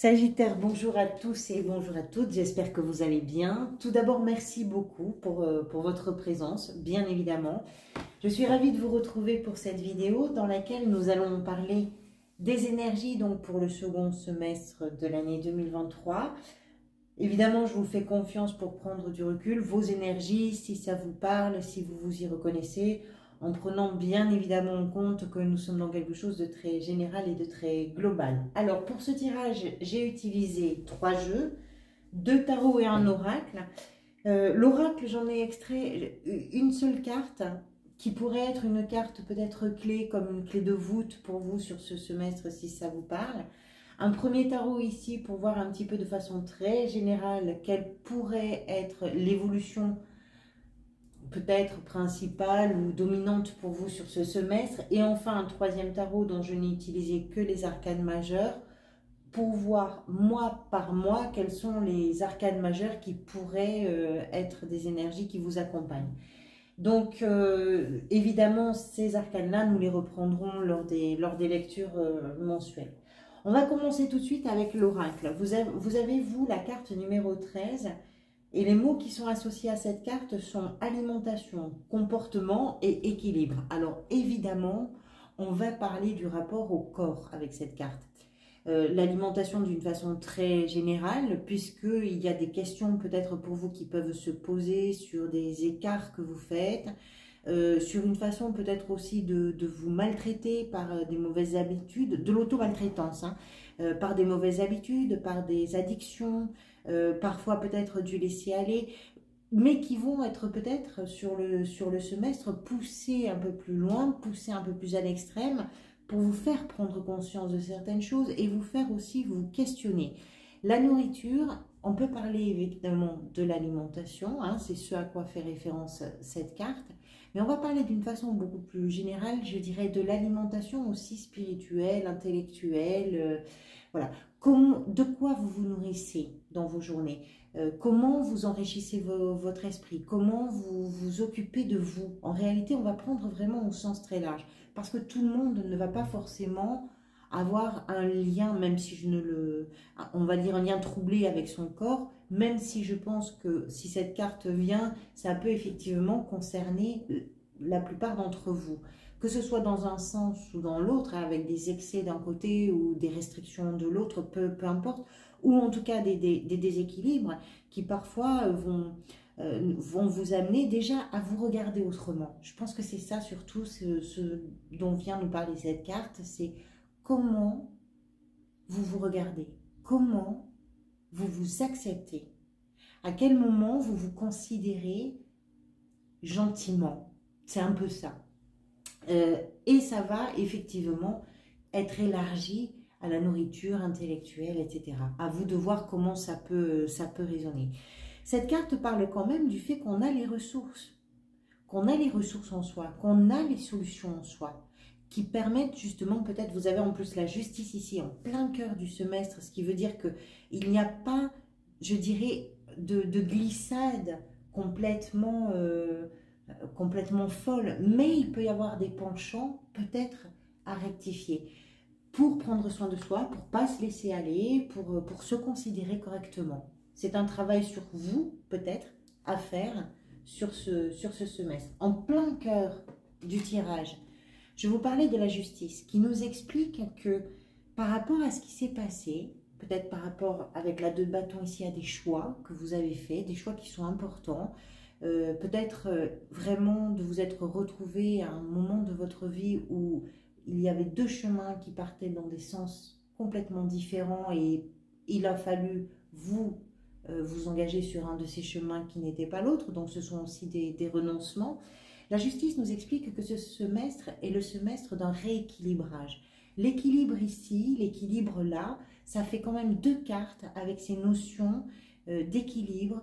Sagittaire, bonjour à tous et bonjour à toutes, j'espère que vous allez bien. Tout d'abord, merci beaucoup pour votre présence, bien évidemment. Je suis ravie de vous retrouver pour cette vidéo dans laquelle nous allons parler des énergies donc pour le second semestre de l'année 2023. Évidemment, je vous fais confiance pour prendre du recul, vos énergies, si ça vous parle, si vous vous y reconnaissez, en prenant bien évidemment en compte que nous sommes dans quelque chose de très général et de très global. Alors, pour ce tirage, j'ai utilisé 3 jeux, 2 tarots et un oracle. L'oracle, j'en ai extrait une seule carte qui pourrait être une carte peut-être clé, comme une clé de voûte pour vous sur ce semestre si ça vous parle. Un premier tarot ici pour voir un petit peu de façon très générale quelle pourrait être l'évolution peut-être principale ou dominante pour vous sur ce semestre. Et enfin un troisième tarot dont je n'ai utilisé que les arcanes majeures pour voir mois par mois quels sont les arcanes majeures qui pourraient être des énergies qui vous accompagnent. Donc évidemment ces arcanes-là nous les reprendrons lors des lectures mensuelles. On va commencer tout de suite avec l'oracle. Vous avez, vous, la carte numéro 13. Et les mots qui sont associés à cette carte sont alimentation, comportement et équilibre. Alors évidemment, on va parler du rapport au corps avec cette carte. L'alimentation d'une façon très générale, puisqu'il y a des questions peut-être pour vous qui peuvent se poser sur des écarts que vous faites, sur une façon peut-être aussi de vous maltraiter par des mauvaises habitudes, de l'auto-maltraitance, hein, par des mauvaises habitudes, par des addictions, parfois peut-être du laisser aller, mais qui vont être peut-être sur le semestre poussés un peu plus loin, poussés un peu plus à l'extrême, pour vous faire prendre conscience de certaines choses et vous faire aussi vous questionner. La nourriture, on peut parler évidemment de l'alimentation, hein, c'est ce à quoi fait référence cette carte, mais on va parler d'une façon beaucoup plus générale, je dirais de l'alimentation aussi spirituelle, intellectuelle, voilà. De quoi vous vous nourrissez dans vos journées, comment vous enrichissez votre esprit, comment vous vous occupez de vous. En réalité, on va prendre vraiment au sens très large, parce que tout le monde ne va pas forcément avoir un lien, même si on va dire un lien troublé avec son corps, même si je pense que si cette carte vient, ça peut effectivement concerner la plupart d'entre vous. Que ce soit dans un sens ou dans l'autre, avec des excès d'un côté ou des restrictions de l'autre, peu importe, ou en tout cas des déséquilibres qui parfois vont vous amener déjà à vous regarder autrement. Je pense que c'est ça surtout ce dont vient nous parler cette carte, c'est comment vous vous regardez, comment vous vous acceptez, à quel moment vous vous considérez gentiment. C'est un peu ça. Et ça va effectivement être élargi à la nourriture intellectuelle, etc. À vous de voir comment ça peut résonner. Cette carte parle quand même du fait qu'on a les ressources en soi, qu'on a les solutions en soi, qui permettent justement, peut-être, vous avez en plus la justice ici, en plein cœur du semestre, ce qui veut dire qu'il n'y a pas, je dirais, de glissade complètement folle, mais il peut y avoir des penchants peut-être à rectifier pour prendre soin de soi, pour ne pas se laisser aller, pour se considérer correctement. C'est un travail sur vous peut-être à faire sur ce semestre. En plein cœur du tirage, je vous parlais de la justice qui nous explique que par rapport à ce qui s'est passé, peut-être par rapport avec la 2 de bâton ici à des choix que vous avez faits, des choix qui sont importants, peut-être vraiment de vous être retrouvé à un moment de votre vie où il y avait 2 chemins qui partaient dans des sens complètement différents et il a fallu vous engager sur un de ces chemins qui n'était pas l'autre, donc ce sont aussi des renoncements. La justice nous explique que ce semestre est le semestre d'un rééquilibrage. L'équilibre ici, l'équilibre là, ça fait quand même 2 cartes avec ces notions d'équilibre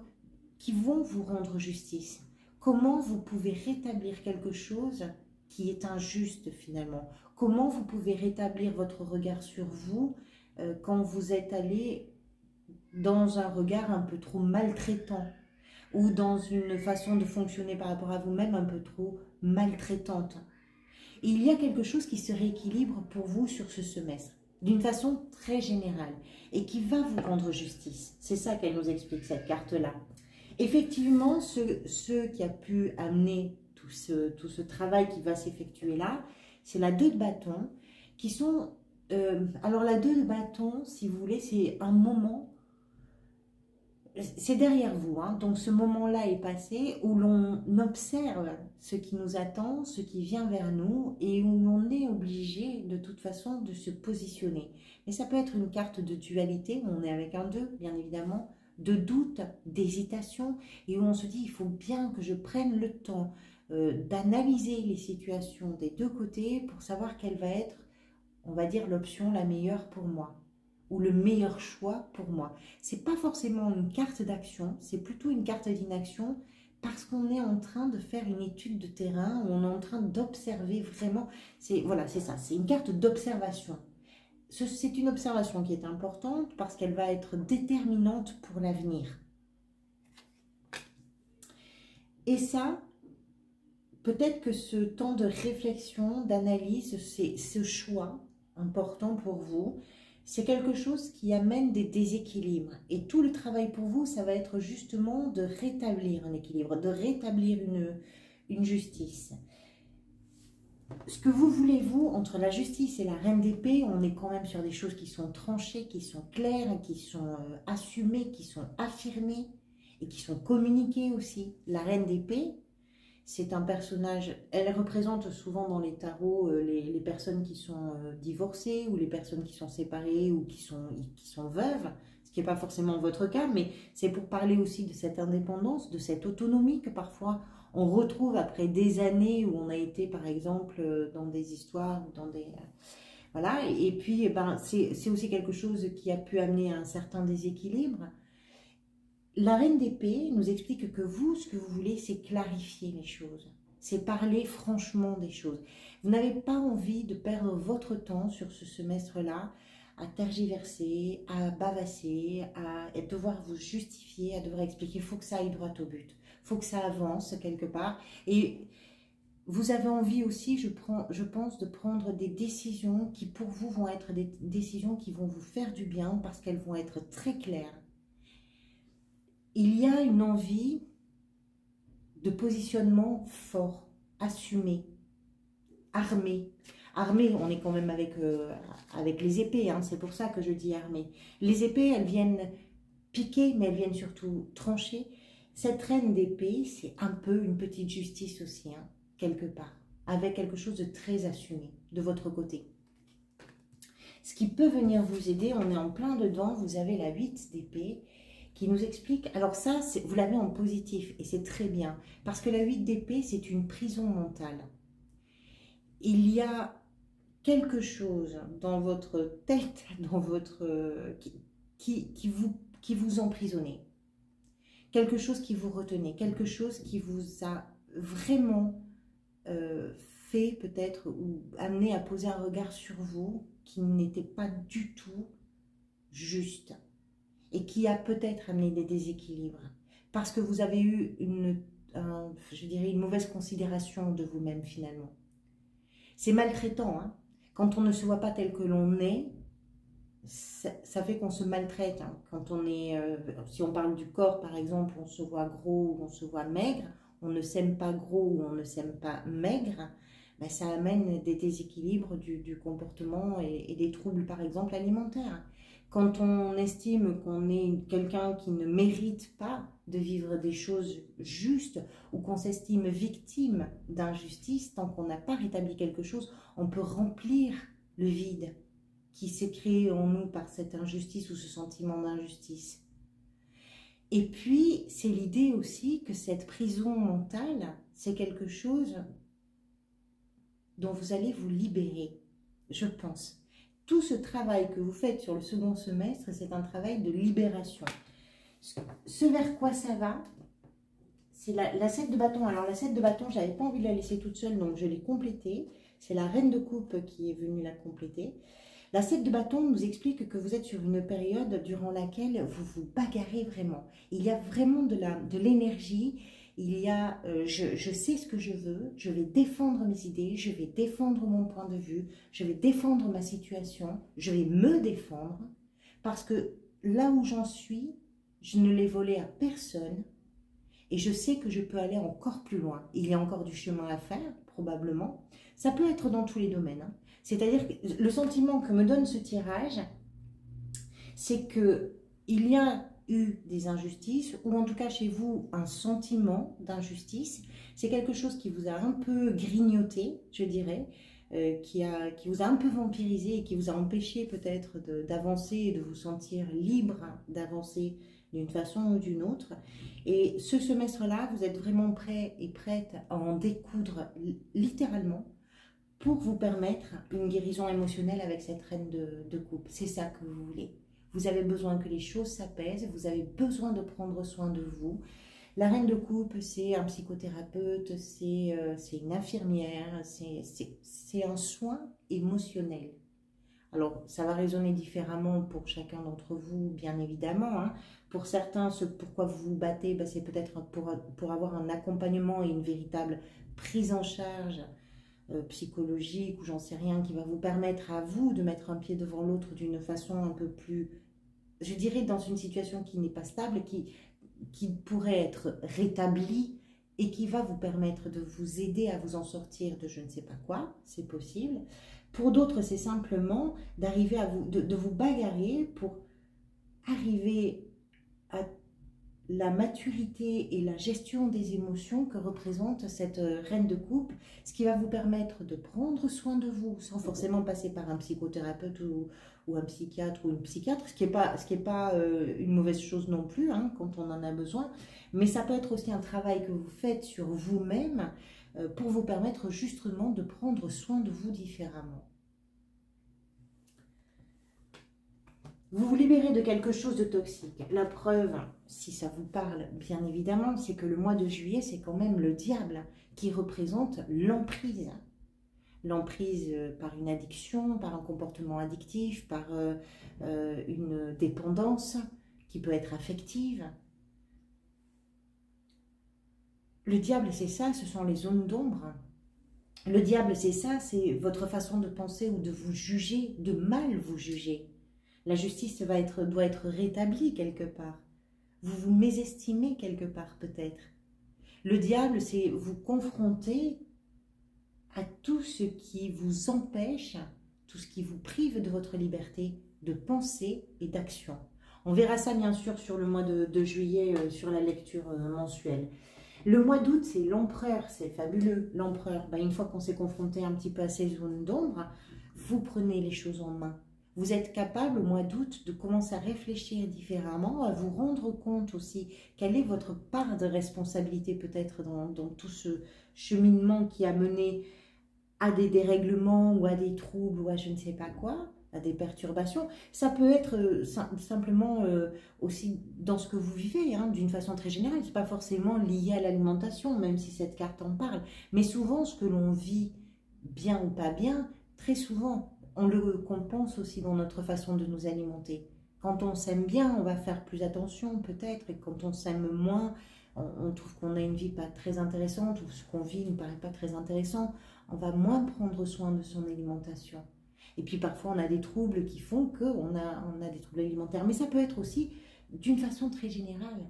qui vont vous rendre justice. Comment vous pouvez rétablir quelque chose qui est injuste finalement? Comment vous pouvez rétablir votre regard sur vous quand vous êtes allé dans un regard un peu trop maltraitant ou dans une façon de fonctionner par rapport à vous-même un peu trop maltraitante? Et il y a quelque chose qui se rééquilibre pour vous sur ce semestre. d'une façon très générale et qui va vous rendre justice. C'est ça qu'elle nous explique, cette carte-là. Effectivement, ce qui a pu amener tout ce travail qui va s'effectuer là, c'est la 2 de bâton, qui sont... alors la 2 de bâton, si vous voulez, c'est un moment, c'est derrière vous, hein, donc ce moment-là est passé où l'on observe ce qui nous attend, ce qui vient vers nous et où on est obligé de toute façon de se positionner. Mais ça peut être une carte de dualité, où on est avec un 2, bien évidemment, de doute, d'hésitation, et où on se dit il faut bien que je prenne le temps d'analyser les situations des deux côtés pour savoir quelle va être, on va dire, l'option la meilleure pour moi, ou le meilleur choix pour moi. C'est pas forcément une carte d'action, c'est plutôt une carte d'inaction, parce qu'on est en train de faire une étude de terrain, où on est en train d'observer vraiment, voilà, c'est ça, c'est une carte d'observation. C'est une observation qui est importante parce qu'elle va être déterminante pour l'avenir. Et ça, peut-être que ce temps de réflexion, d'analyse, ce choix important pour vous, c'est quelque chose qui amène des déséquilibres. Et tout le travail pour vous, ça va être justement de rétablir un équilibre, de rétablir une justice. Ce que vous voulez, vous, entre la justice et la reine d'épée, on est quand même sur des choses qui sont tranchées, qui sont claires, qui sont assumées, qui sont affirmées et qui sont communiquées aussi. La reine d'épée, c'est un personnage, elle représente souvent dans les tarots les personnes qui sont divorcées ou les personnes qui sont séparées ou qui sont veuves, ce qui n'est pas forcément votre cas, mais c'est pour parler aussi de cette indépendance, de cette autonomie que parfois on retrouve après des années où on a été par exemple dans des histoires, dans des... voilà, et puis ben, c'est aussi quelque chose qui a pu amener à un certain déséquilibre. La reine d'épée nous explique que vous, ce que vous voulez, c'est clarifier les choses. C'est parler franchement des choses. Vous n'avez pas envie de perdre votre temps sur ce semestre-là à tergiverser, à bavasser, à devoir vous justifier, à devoir expliquer. Il faut que ça aille droit au but. Il faut que ça avance quelque part. Et vous avez envie aussi, je pense, de prendre des décisions qui pour vous vont être des décisions qui vont vous faire du bien parce qu'elles vont être très claires. Il y a une envie de positionnement fort, assumé, armé. Armé, on est quand même avec les épées, hein, c'est pour ça que je dis armé. Les épées, elles viennent piquer, mais elles viennent surtout trancher. Cette reine d'épée, c'est un peu une petite justice aussi, hein, quelque part, avec quelque chose de très assumé de votre côté. Ce qui peut venir vous aider, on est en plein dedans, vous avez la 8 d'épée, qui nous explique, alors ça, vous l'avez en positif, et c'est très bien, parce que la 8 d'épée, c'est une prison mentale. Il y a quelque chose dans votre tête, dans votre qui vous emprisonnez, quelque chose qui vous retenait, quelque chose qui vous a vraiment fait peut-être, ou amené à poser un regard sur vous, qui n'était pas du tout juste. Et qui a peut-être amené des déséquilibres. Parce que vous avez eu je dirais une mauvaise considération de vous-même finalement. C'est maltraitant, hein. Quand on ne se voit pas tel que l'on est, ça fait qu'on se maltraite. Hein. Quand on est, si on parle du corps par exemple, on se voit gros ou on se voit maigre, on ne s'aime pas gros ou on ne s'aime pas maigre, ben ça amène des déséquilibres du comportement et des troubles par exemple alimentaires. Quand on estime qu'on est quelqu'un qui ne mérite pas de vivre des choses justes ou qu'on s'estime victime d'injustice, tant qu'on n'a pas rétabli quelque chose, on peut remplir le vide qui s'est créé en nous par cette injustice ou ce sentiment d'injustice. Et puis, c'est l'idée aussi que cette prison mentale, c'est quelque chose dont vous allez vous libérer, je pense. Tout ce travail que vous faites sur le second semestre, c'est un travail de libération. Ce vers quoi ça va, c'est la 7 de bâton. Alors la 7 de bâton, je n'avais pas envie de la laisser toute seule, donc je l'ai complétée. C'est la reine de coupe qui est venue la compléter. La 7 de bâton nous explique que vous êtes sur une période durant laquelle vous vous bagarrez vraiment. Il y a vraiment de l'énergie, il y a, je sais ce que je veux, je vais défendre mes idées, je vais défendre mon point de vue, je vais défendre ma situation, je vais me défendre, parce que là où j'en suis, je ne l'ai volé à personne, et je sais que je peux aller encore plus loin. Il y a encore du chemin à faire, probablement. Ça peut être dans tous les domaines, hein. C'est-à-dire que le sentiment que me donne ce tirage, c'est qu'il y a eu des injustices, ou en tout cas chez vous, un sentiment d'injustice. C'est quelque chose qui vous a un peu grignoté, je dirais, qui vous a un peu vampirisé et qui vous a empêché peut-être d'avancer et de vous sentir libre d'avancer d'une façon ou d'une autre. Et ce semestre-là, vous êtes vraiment prêt et prête à en découdre littéralement pour vous permettre une guérison émotionnelle avec cette reine de coupe. C'est ça que vous voulez. Vous avez besoin que les choses s'apaisent, vous avez besoin de prendre soin de vous. La reine de coupe, c'est un psychothérapeute, c'est une infirmière, c'est un soin émotionnel. Alors, ça va résonner différemment pour chacun d'entre vous, bien évidemment, hein. Pour certains, ce pourquoi vous vous battez, ben, c'est peut-être pour avoir un accompagnement et une véritable prise en charge psychologique ou j'en sais rien, qui va vous permettre à vous de mettre un pied devant l'autre d'une façon un peu plus, je dirais, dans une situation qui n'est pas stable, qui pourrait être rétablie et qui va vous permettre de vous aider à vous en sortir de je ne sais pas quoi, c'est possible. Pour d'autres, c'est simplement d'arriver à de vous bagarrer pour arriver à la maturité et la gestion des émotions que représente cette reine de coupe, ce qui va vous permettre de prendre soin de vous sans forcément passer par un psychothérapeute ou un psychiatre ou une psychiatre, ce qui est pas une mauvaise chose non plus, hein, quand on en a besoin, mais ça peut être aussi un travail que vous faites sur vous-même pour vous permettre justement de prendre soin de vous différemment. Vous vous libérez de quelque chose de toxique. La preuve, si ça vous parle, bien évidemment, c'est que le mois de juillet, c'est quand même le diable qui représente l'emprise. L'emprise par une addiction, par un comportement addictif, par une dépendance qui peut être affective. Le diable, c'est ça, ce sont les zones d'ombre. Le diable, c'est ça, c'est votre façon de penser ou de vous juger, de mal vous juger. La justice doit être rétablie quelque part. Vous vous mésestimez quelque part peut-être. Le diable, c'est vous confronter à tout ce qui vous empêche, tout ce qui vous prive de votre liberté de pensée et d'action. On verra ça bien sûr sur le mois de juillet, sur la lecture mensuelle. Le mois d'août, c'est l'empereur, c'est fabuleux. L'empereur, ben, une fois qu'on s'est confronté un petit peu à ces zones d'ombre, vous prenez les choses en main. Vous êtes capable au mois d'août de commencer à réfléchir différemment, à vous rendre compte aussi quelle est votre part de responsabilité peut-être dans tout ce cheminement qui a mené à des dérèglements ou à des troubles ou à je ne sais pas quoi, à des perturbations. Ça peut être simplement aussi dans ce que vous vivez, hein, d'une façon très générale. Ce n'est pas forcément lié à l'alimentation, même si cette carte en parle. Mais souvent, ce que l'on vit, bien ou pas bien, très souvent, on le compense aussi dans notre façon de nous alimenter. Quand on s'aime bien, on va faire plus attention peut-être, et quand on s'aime moins, on trouve qu'on a une vie pas très intéressante, ou ce qu'on vit ne paraît pas très intéressant, on va moins prendre soin de son alimentation. Et puis parfois on a des troubles qui font qu'on a des troubles alimentaires, mais ça peut être aussi d'une façon très générale.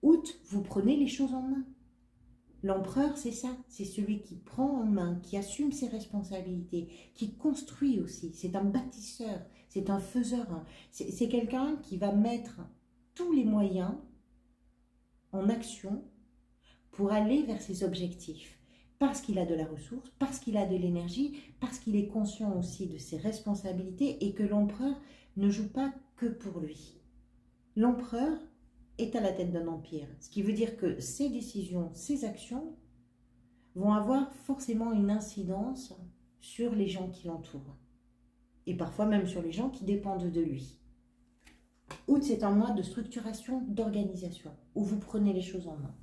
Août, vous prenez les choses en main. L'empereur, c'est ça, c'est celui qui prend en main, qui assume ses responsabilités, qui construit aussi. C'est un bâtisseur, c'est un faiseur. C'est quelqu'un qui va mettre tous les moyens en action pour aller vers ses objectifs. Parce qu'il a de la ressource, parce qu'il a de l'énergie, parce qu'il est conscient aussi de ses responsabilités et que l'empereur ne joue pas que pour lui. L'empereur est à la tête d'un empire, ce qui veut dire que ses décisions, ses actions vont avoir forcément une incidence sur les gens qui l'entourent et parfois même sur les gens qui dépendent de lui. Août, c'est un mois de structuration, d'organisation, où vous prenez les choses en main.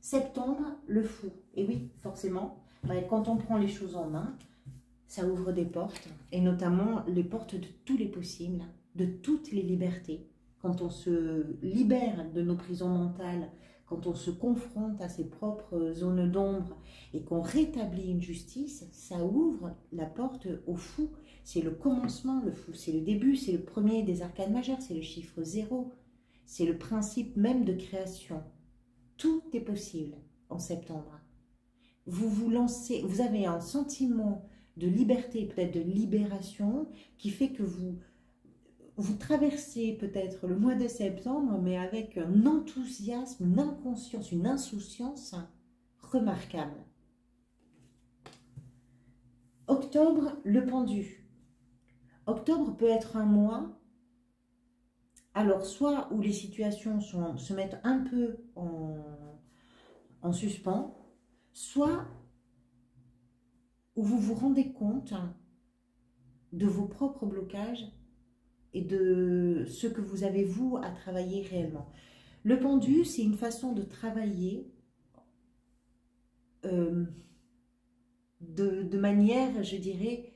Septembre, le fou. Et oui, forcément, quand on prend les choses en main, ça ouvre des portes, et notamment les portes de tous les possibles, de toutes les libertés. Quand on se libère de nos prisons mentales, quand on se confronte à ses propres zones d'ombre et qu'on rétablit une justice, ça ouvre la porte au fou. C'est le commencement, le fou, c'est le début, c'est le premier des arcanes majeures, c'est le chiffre 0. C'est le principe même de création. Tout est possible en septembre. Vous vous lancez, vous avez un sentiment de liberté, peut-être de libération, qui fait que vous traversez peut-être le mois de septembre, mais avec un enthousiasme, une inconscience, une insouciance remarquable. Octobre, le pendu. Octobre peut être un mois, alors soit où les situations se mettent un peu en suspens, soit où vous vous rendez compte de vos propres blocages et de ce que vous avez, vous, à travailler réellement. Le pendu, c'est une façon de travailler de manière, je dirais,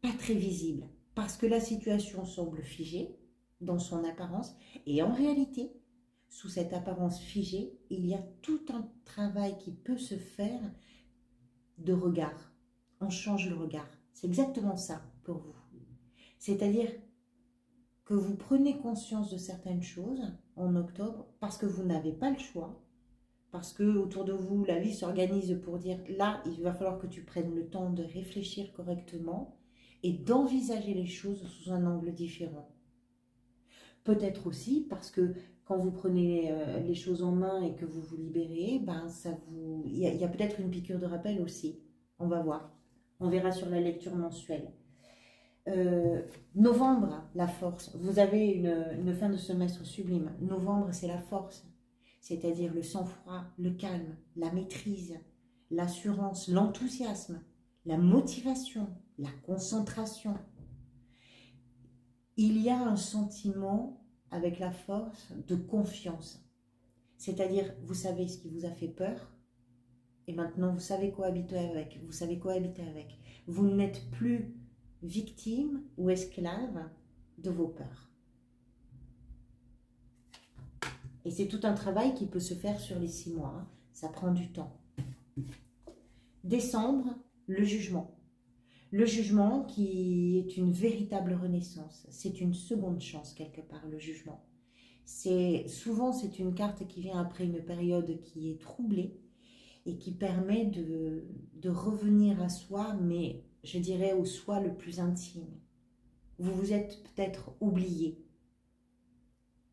pas très visible. Parce que la situation semble figée dans son apparence. Et en réalité, sous cette apparence figée, il y a tout un travail qui peut se faire de regard. On change le regard. C'est exactement ça pour vous. C'est-à-dire que vous prenez conscience de certaines choses en octobre parce que vous n'avez pas le choix, parce que autour de vous, la vie s'organise pour dire là, il va falloir que tu prennes le temps de réfléchir correctement et d'envisager les choses sous un angle différent. Peut-être aussi parce que quand vous prenez les choses en main et que vous vous libérez, ben il y a peut-être une piqûre de rappel aussi. On va voir. On verra sur la lecture mensuelle. Novembre, la force. Vous avez une fin de semestre sublime. Novembre, c'est la force. C'est-à-dire le sang-froid, le calme, la maîtrise, l'assurance, l'enthousiasme, la motivation, la concentration. Il y a un sentiment avec la force de confiance. C'est-à-dire, vous savez ce qui vous a fait peur et maintenant vous savez cohabiter avec. Vous savez cohabiter avec. Vous n'êtes plus victime ou esclave de vos peurs. Et c'est tout un travail qui peut se faire sur les 6 mois. Hein. Ça prend du temps. Décembre, le jugement. Le jugement qui est une véritable renaissance. C'est une seconde chance quelque part, le jugement. Souvent, c'est une carte qui vient après une période qui est troublée et qui permet de revenir à soi, mais je dirais au soi le plus intime. Vous vous êtes peut-être oublié.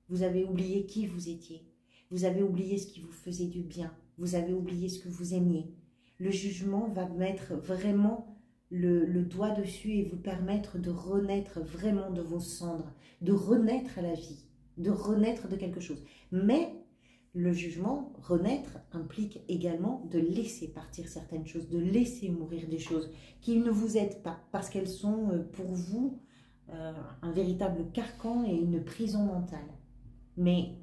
Vous avez oublié qui vous étiez. Vous avez oublié ce qui vous faisait du bien. Vous avez oublié ce que vous aimiez. Le jugement va mettre vraiment le doigt dessus et vous permettre de renaître vraiment de vos cendres, de renaître à la vie, de renaître de quelque chose. Mais le jugement, renaître, implique également de laisser partir certaines choses, de laisser mourir des choses qui ne vous aident pas parce qu'elles sont pour vous un véritable carcan et une prison mentale. Mais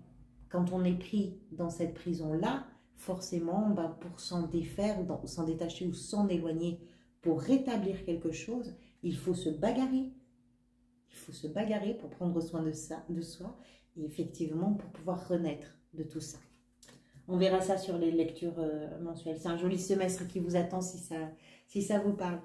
quand on est pris dans cette prison-là, forcément, pour s'en défaire, s'en détacher ou s'en éloigner, pour rétablir quelque chose, il faut se bagarrer. Il faut se bagarrer pour prendre soin de soi et effectivement pour pouvoir renaître de tout ça. On verra ça sur les lectures mensuelles. C'est un joli semestre qui vous attend si ça vous parle.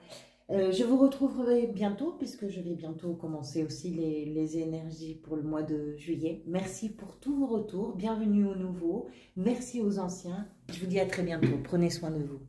Je vous retrouverai bientôt puisque je vais bientôt commencer aussi les énergies pour le mois de juillet. Merci pour tous vos retours. Bienvenue aux nouveaux. Merci aux anciens. Je vous dis à très bientôt. Prenez soin de vous.